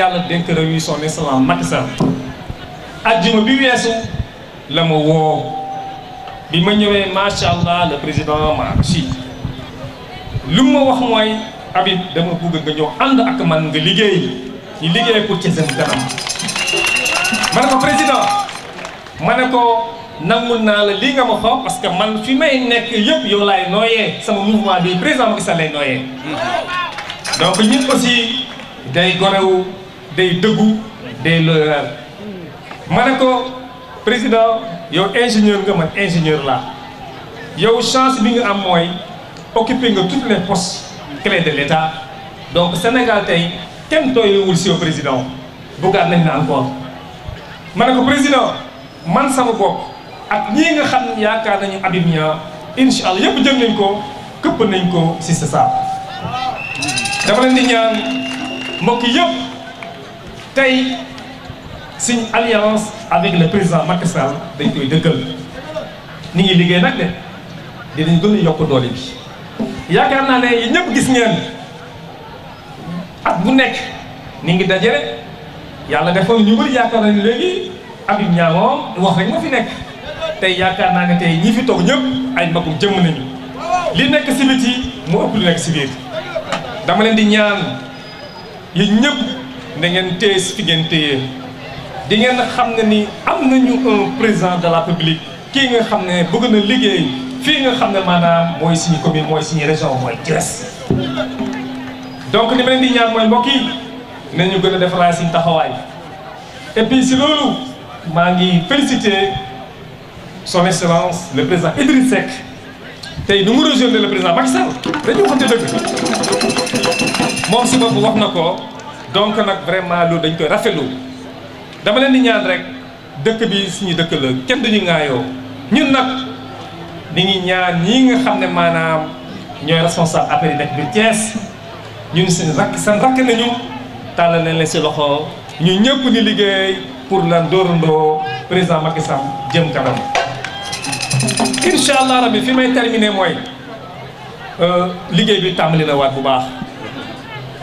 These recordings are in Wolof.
yàlla dénk réew yi son excellence Macky Sall ajjuma bi weesu la ma woo bi ma ñëwee macha allah le président ma si lu ma wax mooy Habib dama bëgg nga ñëw ànd ak man nga liggéey ñu liggéey pour ci seen kanam ma ne ko président ma ne ko nangul naa la lii nga ma xaw parce que man fi may nekk yëpp yow laay nooyee sama mouvement bi président Macky Sall lay nooyee donc ñun aussi day gorewu day dëggu day loyal ma ne ko président yow ingénieur nga man ingénieur la yow chance bi nga am mooy occuper nga toutes les postes clés de l'État donc Sénégal tey kenn tooyewul si yow président bëggaat nañ na encore ma ne ko président man sama bopp ak ñii nga xam ne yaakaar nañu Habib Niang incha allah yëpp jël nañ ko këpp nañ ko si sa saab dama leen di ñaan mbokk yëpp tey suñ alliance avec le président Macky Sall dañ koy dëggal ni ngi liggéey nag de dinañ gën a yokk doole bi yaakaar naa ne yéen ñëpp gis ngeen at bu nekk ni ngi dajale yàlla defoon ñu bëri yaakaar nañu léegi Habib Niang moom wax rek moo fi nekk tey yaakaar naa ne tey ñi fi toog ñëpp ay magum jëmm nañu li nekk si biti mu ëpp lu nekk si biir dama leen di ñaan yéen ñëpp na ngeen téye fi ngeen téye di ngeen xam ne ni am nañu un président de la République kii nga xam ne bëgg na liggéey fii nga xam ne maanaam mooy suñu commune mooy suñu région mooy Thiès donc li ma leen di ñaan mooy mbokk yi nañu gën a defaraat suñu taxawaay et puis si loolu maa ngi féliciter son excellence le président Idriss Seck tey nu mu rejoindre le président Macky Sall dañu waxante dëgg moom si bopp wax na ko donc nag vraiment loolu dañ koy rafetlu dama leen di ñaan rek dëkk bi suñu dëkk la kenn duñu ŋaayoo ñun nag ni ngi ñaan ñii nga xam ne maanaam ñooy responsable affaire yi nekk bi Thiès ñun seen rakk nañu tàllal leen si loxo ñu ñëpp di liggéey pour lan dóorandoo président Macky Sall jëm kanam incha allah rabbi fi may terminer mooy liggéey bi tàmbali na waat bu baax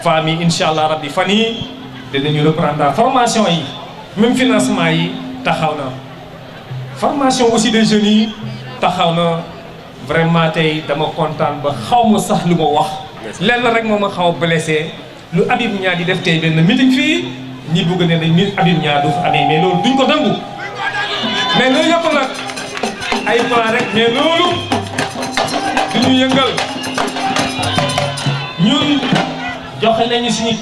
femmes yi incha allah rabbi fan yii dinañu reprendre formation yi même financement yi taxaw na formation aussi des jeunes yi taxaw na vraiment tey dama kontaan ba xaw ma sax lu ma wax lenn rek moo ma xaw a blessé lu Habib Niang di def tey benn meeting fii ñi bëgg ne nañ Habib Niang du fa amee mais loolu duñ ko nangu mais loolu yëpp nag ay plan rek mais loolu duñu yëngal ñun joxe nañu suñu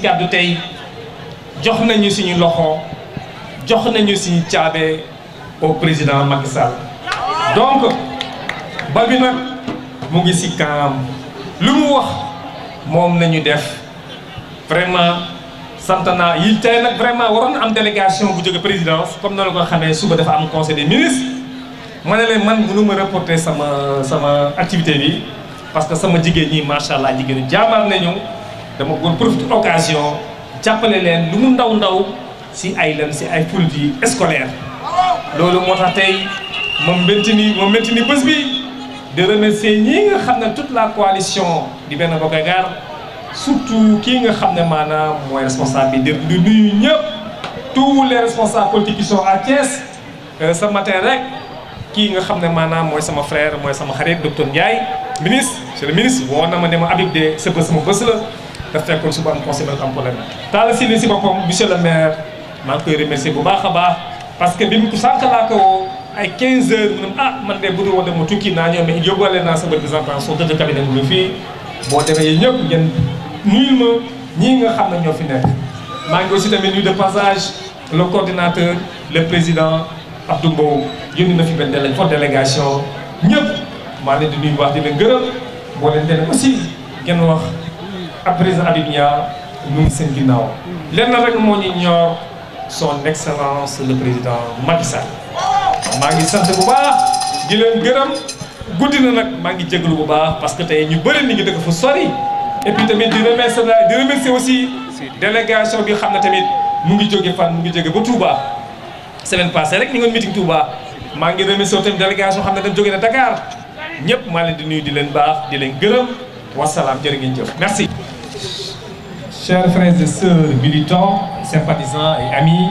kàddu tey jox nañu suñu loxo jox nañu suñu caabe au président Macky Sall donc bal bi nag mu ngi si kanam lu mu wax moom nañu def vraiment sant naa yi tey nag vraiment waroon na am délégation bu jóge présidence comme noonu ko xamee suba dafa am conseil des ministres ma ne leen man mënu ma reporter sama activité bi parce que sama jigéen ñi macha allah jigéenu jàmbaar nañu dama bëggoon profiter occasion jàppale leen lu mu ndaw ndaw si ay produits scolaires loolu moo tax tey moom mainteni bés bi de remercier ñii nga xam ne toute la coalition di Benno Bokk Yaakaar surtout kii nga xam ne maanaam mooy responsable bi di nuyu ñëpp tous les responsables politiques qui sont à Thiès ce matin rek kii nga xam ne maanaam mooy sama frère mooy sama xarit docteur Ndiaye ministre monsieur le ministre woo na ma ne ma Habib de sa bés sama bés la daf fekkoon suba am conseil am problème taala si li si boppam monsieur le maire maa ngi koy remercier bu baax a baax parce que bi mu sànq laa ko woo ay 15 heures mu ne man de bu dul woon ma tukki naa ñëw mais yóbbuwaale naa sama représentation de cabinet bu fii boo demee yéen ñëpp ngeen nuyul ma ñii nga xam ne ñoo fi nekk maa ngi aussi tamit nuyu de passage le coordinateur le président Abdou Mbow yónni na fi benn forte délégation ñëpp maa leen di nuyu wax di leen gërëm boo leen demee aussi ngeen wax ak président Habib Niang ñu ngi seen ginnaaw lenn rek moo ñu ñor son excellence le président Macky Sall maa ngi sant bu baax di leen gërëm guddi na nag maa ngi jégalu bu baax parce que tey ñu bëri ni ngi dëkk fu sori et puis tamit di remercier aussi délégation bi xam ne tamit mu ngi jóge fan mu ngi jóge ba Touba semaine passée rek ñu ngi meeting Touba maa ngi remercier tamit délégation xam ne dañ jóge na Dakar ñëpp maa leen di nuyu di leen baax di leen gërëm wasalaam jërë ngeen jëf merci. chers frères et sœurs militants, sympathisants et amis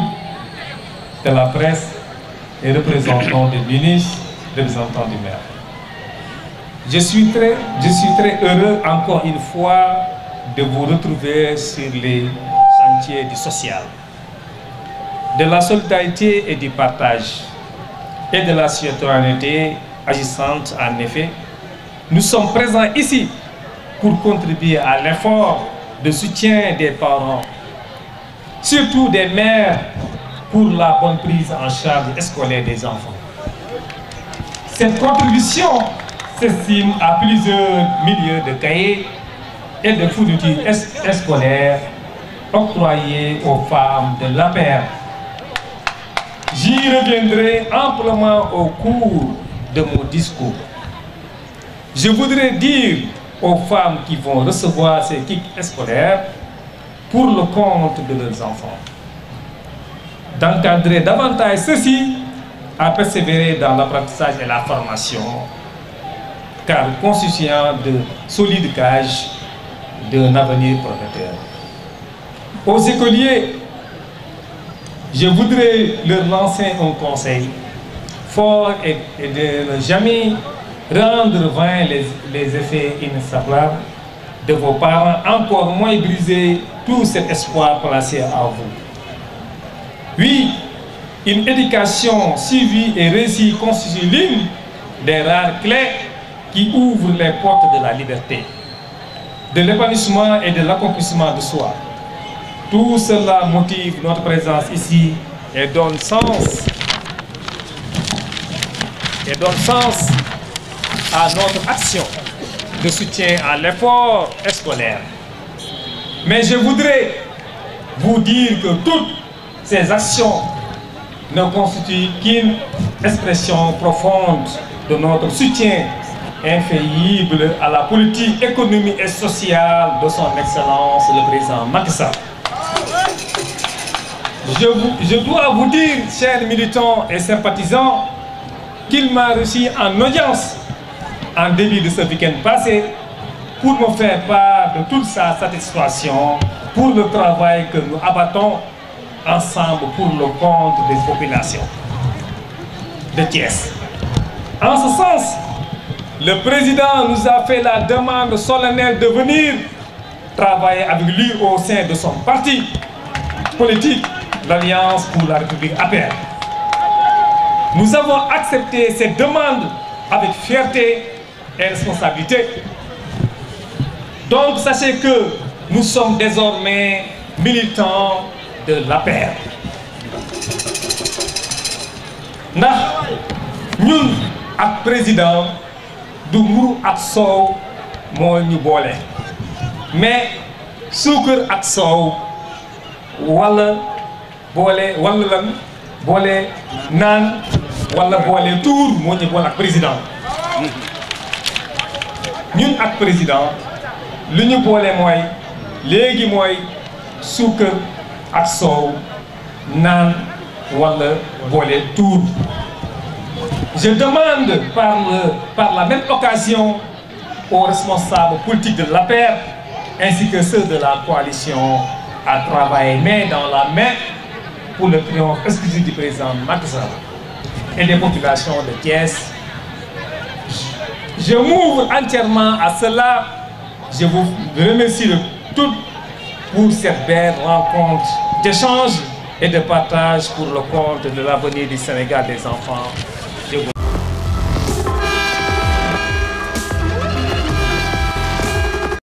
de la presse et représentants des ministres, représentants du maire. Je suis très heureux encore une fois de vous retrouver sur les chantiers du social, de la solidarité et du partage et de la citoyenneté agissante. En effet, nous sommes présents ici pour contribuer à l'effort de soutien des parents, surtout des mères, pour la bonne prise en charge scolaire des enfants. Cette contribution s'estime à plusieurs milliers de cahiers et de fournitures scolaires octroyées aux femmes de l'APR. J'y reviendrai amplement au cours de mon discours. Je voudrais dire aux femmes qui vont recevoir ces kits scolaires pour le compte de leurs enfants d'encadrer davantage ceux-ci à persévérer dans l'apprentissage et la formation, car constituant de solides gages d'un avenir prometteur. Aux écoliers, je voudrais leur lancer un conseil fort et de ne jamais rendre vains les effets inexplorables de vos parents, encore moins briser tout cet espoir placé en vous. Oui, une éducation suivie et réussie constitue l'une des rares clés qui ouvrent les portes de la liberté, de l'épanouissement et de l'accomplissement de soi. Tout cela motive notre présence ici et donne sens à notre action de soutien à l'effort scolaire. Mais je voudrais vous dire que toutes ces actions ne constituent qu'une expression profonde de notre soutien infaillible à la politique économique et sociale de son Excellence le président Macky Sall. Je dois vous dire, chers militants et sympathisants, qu'il m'a reçu en audience en début de ce week-end passé pour me faire part de toute sa satisfaction pour le travail que nous abattons ensemble pour le compte des populations de Thiès. En ce sens, le président nous a fait la demande solennelle de venir travailler avec lui au sein de son parti politique, l'Alliance pour la République APR. Nous avons accepté cette demande avec fierté et responsabilité. Donc sachez que nous sommes désormais militants de l'APR. ndax ñun ak président du mburu ak soow moo ñu boole mais suukar ak soow wala boole naan wala boole tuur moo ñu boole ak président. ñun ak président lu ñu boole mooy léegi mooy suukar ak soow naan wala boole tuur. Je demande par la même occasion aux responsables politiques de l'APR ainsi que ceux de la coalition à travailler main dans la main pour le triomphe exclusif du président Macky Sall et des populations de Thiès. Je m'ouvre entièrement à cela. Je vous remercie de toutes pour cette belle rencontre d'échange et de partage pour le compte de l'avenir du Sénégal des enfants.